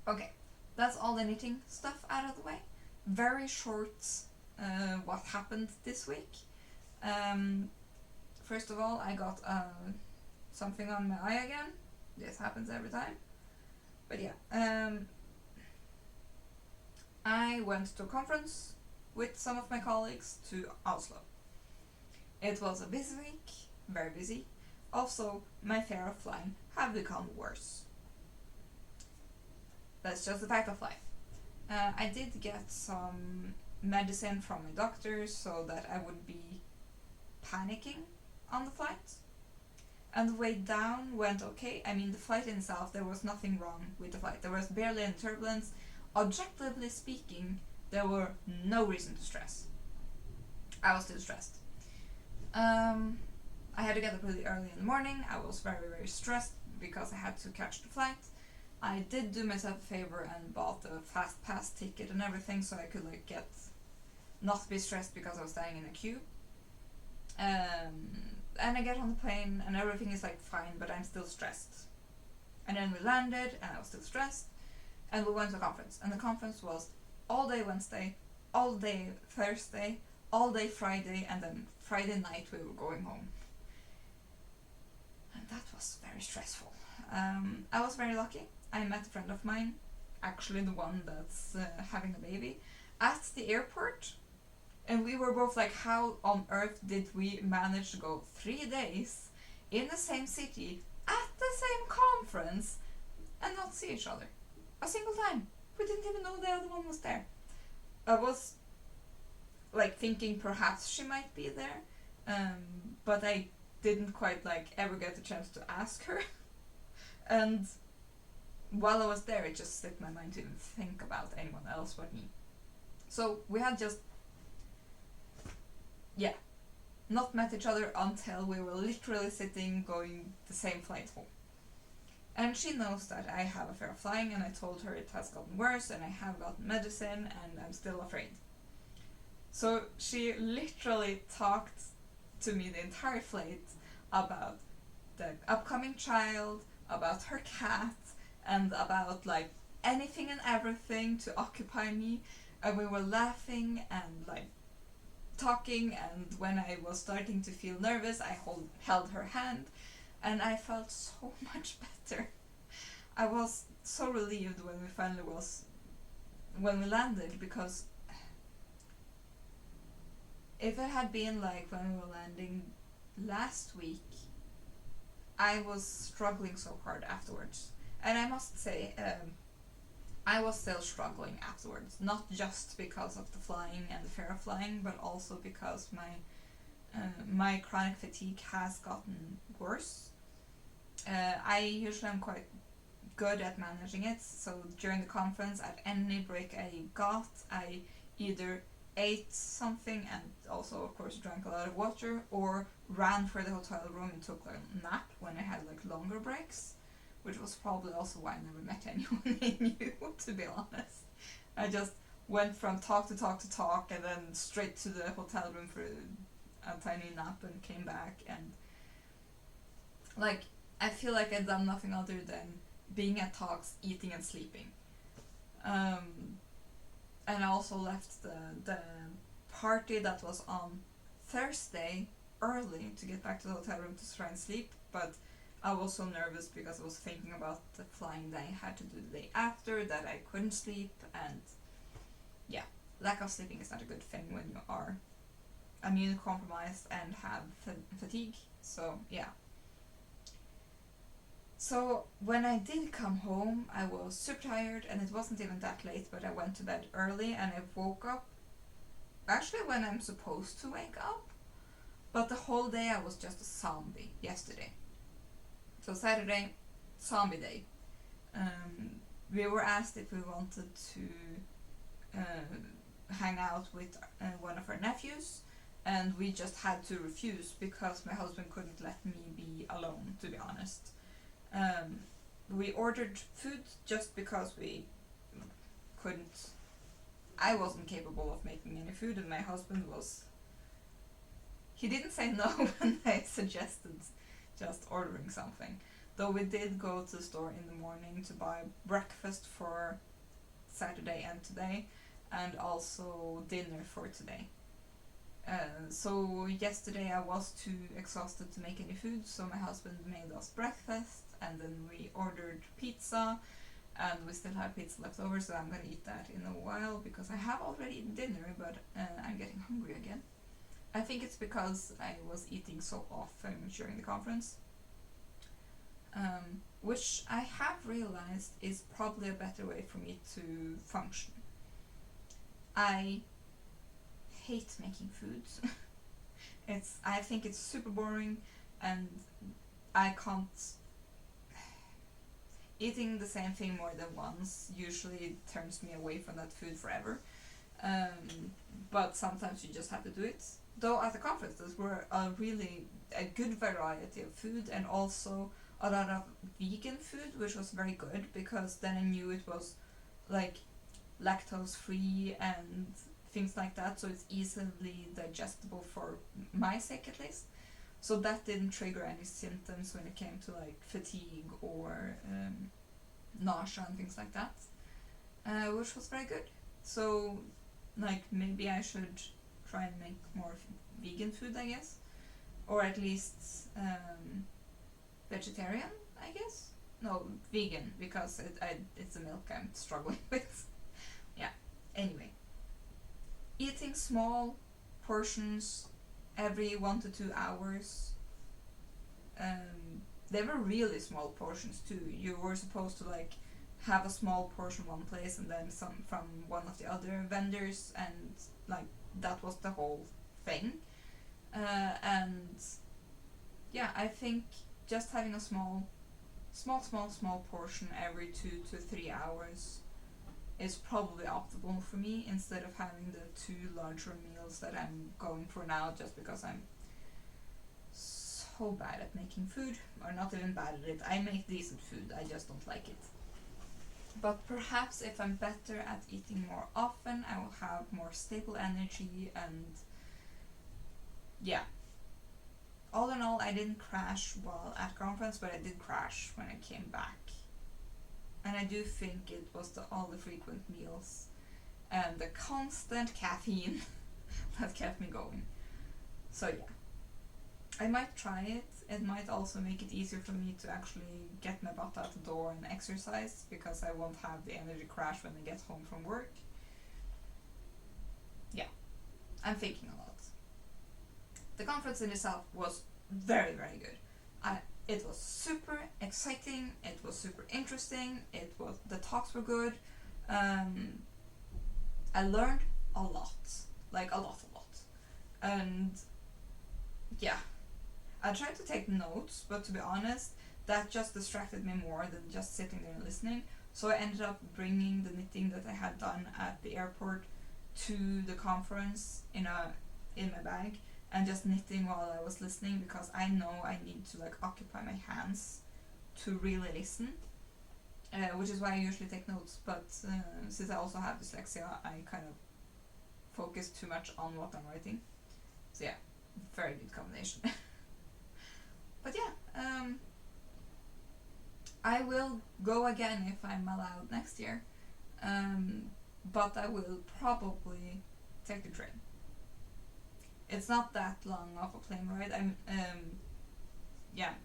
Okay, that's all the knitting stuff out of the way. Very short what happened this week. First of all, I got something on my eye again. This happens every time. But yeah, I went to a conference with some of my colleagues to Oslo. It was a busy week, very busy. Also, my fear of flying have become worse. That's just the fact of life. I did get some medicine from my doctor so that I wouldn't be panicking on the flight. And the way down went okay. I mean, the flight itself, there was nothing wrong with the flight. There was barely any turbulence. Objectively speaking, there were no reason to stress. I was still stressed. I had to get up really early in the morning. I was very, very stressed because I had to catch the flight. I did do myself a favor and bought a fast pass ticket and everything so I could like not be stressed because I was standing in a queue. And I get on the plane and everything is like fine, but I'm still stressed. And then we landed and I was still stressed, and we went to a conference, and the conference was all day Wednesday, all day Thursday, all day Friday, and then Friday night we were going home. And that was very stressful. I was very lucky. I met a friend of mine, actually the one that's having a baby, at the airport. And we were both like, how on earth did we manage to go 3 days in the same city at the same conference and not see each other a single time? We didn't even know the other one was there. I was like thinking perhaps she might be there, but I didn't quite like ever get the chance to ask her. And while I was there, it just slipped my mind to even think about anyone else but me. So we had just not met each other until we were literally sitting going the same flight home. And she knows that I have a fear of flying, and I told her it has gotten worse, and I have gotten medicine, and I'm still afraid. So she literally talked to me the entire flight about the upcoming child, about her cat, and about like anything and everything to occupy me. And we were laughing and like talking, and when I was starting to feel nervous, I held her hand, and I felt so much better. I was so relieved when we landed, because if it had been like when we were landing last week, I was struggling so hard afterwards. And I must say, I was still struggling afterwards, not just because of the flying and the fear of flying, but also because my chronic fatigue has gotten worse. I usually am quite good at managing it, so during the conference, at any break I got, I either ate something and also of course drank a lot of water, or ran for the hotel room and took a nap when I had like longer breaks, which was probably also why I never met anyone I knew, to be honest. I just went from talk to talk to talk and then straight to the hotel room for a tiny nap and came back, and like I feel like I'd done nothing other than being at talks, eating and sleeping. And I also left the party that was on Thursday early to get back to the hotel room to try and sleep, but I was so nervous because I was thinking about the flying that I had to do the day after, that I couldn't sleep, and yeah, lack of sleeping is not a good thing when you are immunocompromised and have fatigue, so yeah. So when I did come home, I was super tired, and it wasn't even that late, but I went to bed early and I woke up actually when I'm supposed to wake up, but the whole day I was just a zombie yesterday. So Saturday, zombie day. We were asked if we wanted to hang out with one of our nephews, and we just had to refuse because my husband couldn't let me be alone, to be honest. We ordered food just because we couldn't. I wasn't capable of making any food, and my husband was. He didn't say no when I suggested just ordering something. Though we did go to the store in the morning to buy breakfast for Saturday and today, and also dinner for today. So yesterday I was too exhausted to make any food, so my husband made us breakfast, and then we ordered pizza, and we still have pizza left over, so I'm gonna eat that in a while because I have already eaten dinner, but I'm getting hungry again. I think it's because I was eating so often during the conference, which I have realized is probably a better way for me to function. I hate making foods. I think it's super boring, and I can't. Eating the same thing more than once usually turns me away from that food forever. But sometimes you just have to do it. Though at the conferences were a good variety of food, and also a lot of vegan food, which was very good because then I knew it was like lactose free and things like that, so it's easily digestible for my sake at least. So that didn't trigger any symptoms when it came to like fatigue or nausea and things like that, which was very good. So like maybe I should try and make more vegan food, I guess, or at least vegetarian, I guess. No, vegan, because it's the milk I'm struggling with. Yeah. Anyway, eating small portions every 1 to 2 hours. They were really small portions too. You were supposed to like have a small portion one place and then some from one of the other vendors, and like that was the whole thing. And yeah, I think just having a small portion every 2 to 3 hours is probably optimal for me, instead of having the 2 larger meals that I'm going for now, just because I'm so so bad at making food, or not even bad at it. I make decent food, I just don't like it. But perhaps if I'm better at eating more often, I will have more stable energy, and yeah. All in all, I didn't crash while at conference, but I did crash when I came back. And I do think it was all the frequent meals and the constant caffeine that kept me going. So yeah, I might try it. It might also make it easier for me to actually get my butt out the door and exercise, because I won't have the energy crash when I get home from work. Yeah, I'm thinking a lot. The conference in itself was very, very good. It was super exciting, it was super interesting, the talks were good. I learned a lot, like a lot. And yeah, I tried to take notes, but to be honest, that just distracted me more than just sitting there and listening. So I ended up bringing the knitting that I had done at the airport to the conference in my bag, and just knitting while I was listening, because I know I need to like occupy my hands to really listen, which is why I usually take notes. But since I also have dyslexia, I kind of focus too much on what I'm writing. So yeah, very good combination. But yeah, I will go again if I'm allowed next year, but I will probably take the train. It's not that long of a plane ride.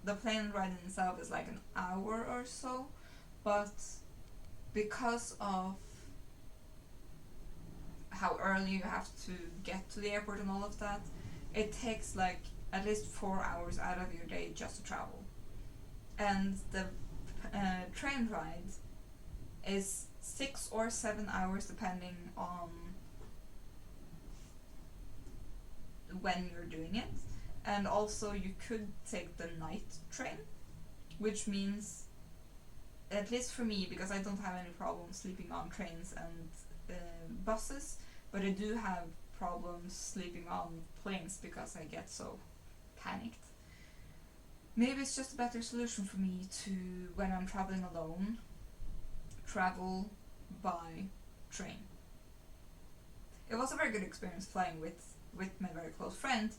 The plane ride in itself is like an hour or so, but because of how early you have to get to the airport and all of that, it takes like at least 4 hours out of your day just to travel. And the train ride is 6 or 7 hours depending on when you're doing it. And also you could take the night train, which means, at least for me, because I don't have any problem sleeping on trains and buses, but I do have problems sleeping on planes because I get so panicked. Maybe it's just a better solution for me to, when I'm traveling alone, travel by train. It was a very good experience flying with my very close friend,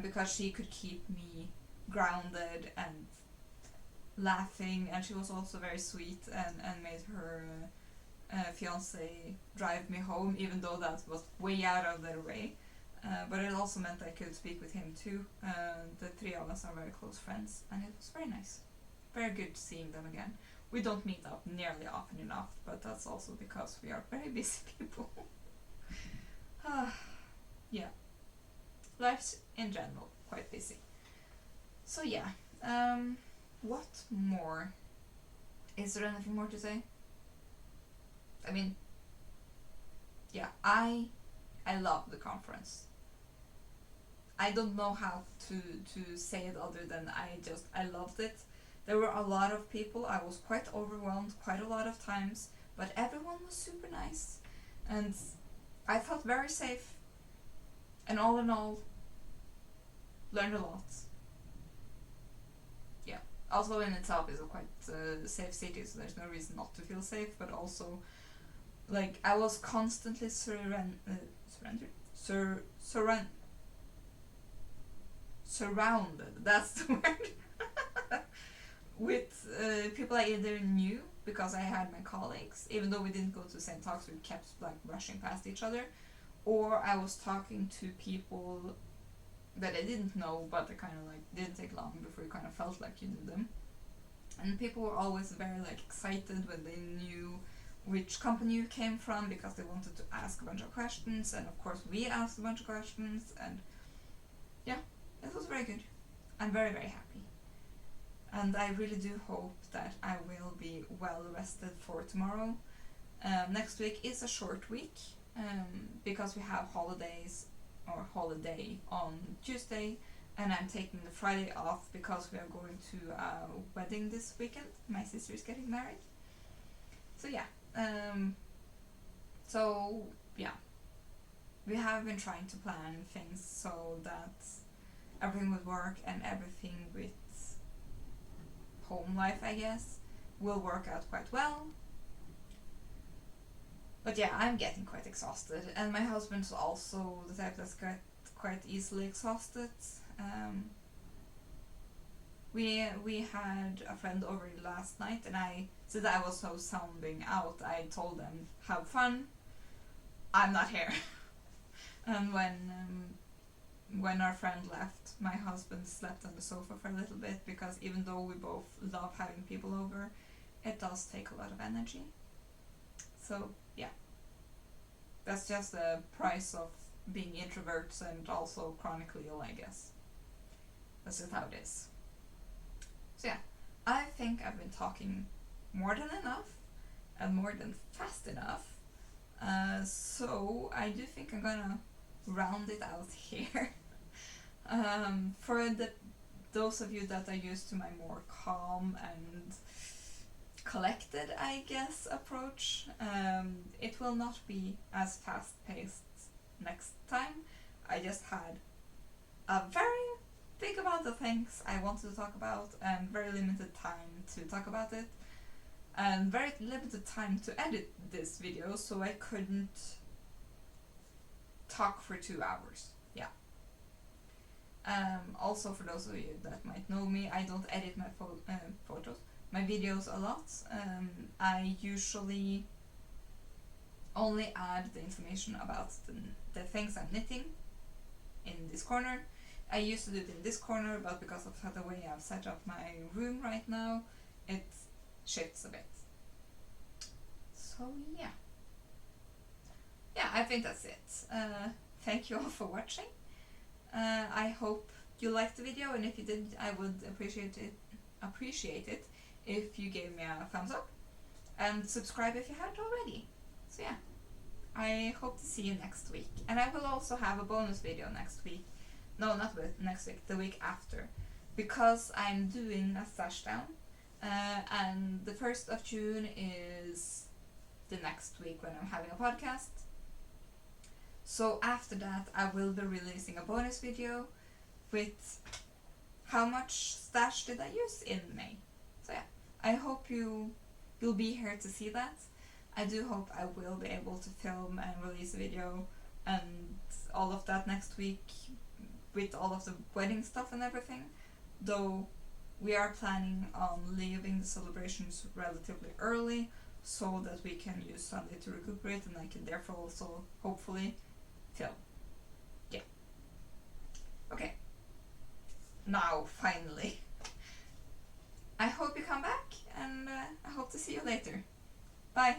because she could keep me grounded and laughing, and she was also very sweet and made her fiance drive me home, even though that was way out of their way. But it also meant I could speak with him too. The three of us are very close friends, and it was very nice. Very good seeing them again. We don't meet up nearly often enough, but that's also because we are very busy people. Yeah. Life's in general quite busy. So yeah, what more? Is there anything more to say? I mean, yeah, I love the conference. I don't know how to say it other than I loved it. There were a lot of people. I was quite overwhelmed quite a lot of times, but everyone was super nice, and I felt very safe. And all in all, learned a lot. Yeah. Oslo in itself is a quite safe city, so there's no reason not to feel safe, but also, like, I was constantly surrounded that's the word, with people I either knew because I had my colleagues, even though we didn't go to the same talks, we kept like rushing past each other, or I was talking to people that I didn't know, but it kind of like didn't take long before you kind of felt like you knew them. And people were always very like excited when they knew which company you came from, because they wanted to ask a bunch of questions, and of course we asked a bunch of questions, and yeah, it was very good. I'm very, very happy. And I really do hope that I will be well rested for tomorrow. Next week is a short week, because we have holidays or holiday on Tuesday, and I'm taking the Friday off because we are going to a wedding this weekend. My sister is getting married. So yeah, we have been trying to plan things so that everything with work and everything with home life, I guess, will work out quite well. But yeah, I'm getting quite exhausted, and my husband's also the type that's quite easily exhausted. We had a friend over last night, and since I was so sounding out, I told them, have fun, I'm not here. And when our friend left, my husband slept on the sofa for a little bit, because even though we both love having people over, it does take a lot of energy. So yeah, that's just the price of being introverts and also chronically ill, I guess. That's just how it is. So yeah, I think I've been talking more than enough and more than fast enough. So I do think I'm gonna round it out here. For those of you that are used to my more calm and collected, I guess, approach, it will not be as fast-paced next time. I just had a very big amount of things I wanted to talk about and very limited time to talk about it, and very limited time to edit this video, so I couldn't talk for 2 hours. Yeah. Also, for those of you that might know me, I don't edit my my videos a lot. I usually only add the information about the things I'm knitting in this corner. I used to do it in this corner, but because of the way I've set up my room right now, it shifts a bit. So yeah. Yeah, I think that's it. Thank you all for watching. I hope you liked the video, and if you did, I would appreciate it if you gave me a thumbs up, and subscribe if you haven't already. So yeah, I hope to see you next week, and I will also have a bonus video next week. No, not next week, the week after, because I'm doing a stash down, and the 1st of June is the next week when I'm having a podcast. So after that, I will be releasing a bonus video with how much stash did I use in May. So yeah, I hope you'll be here to see that. I do hope I will be able to film and release a video and all of that next week with all of the wedding stuff and everything, though we are planning on leaving the celebrations relatively early so that we can use Sunday to recuperate, and I can therefore also hopefully film. Yeah. Okay. Now, finally. I hope you come back, and I hope to see you later. Bye.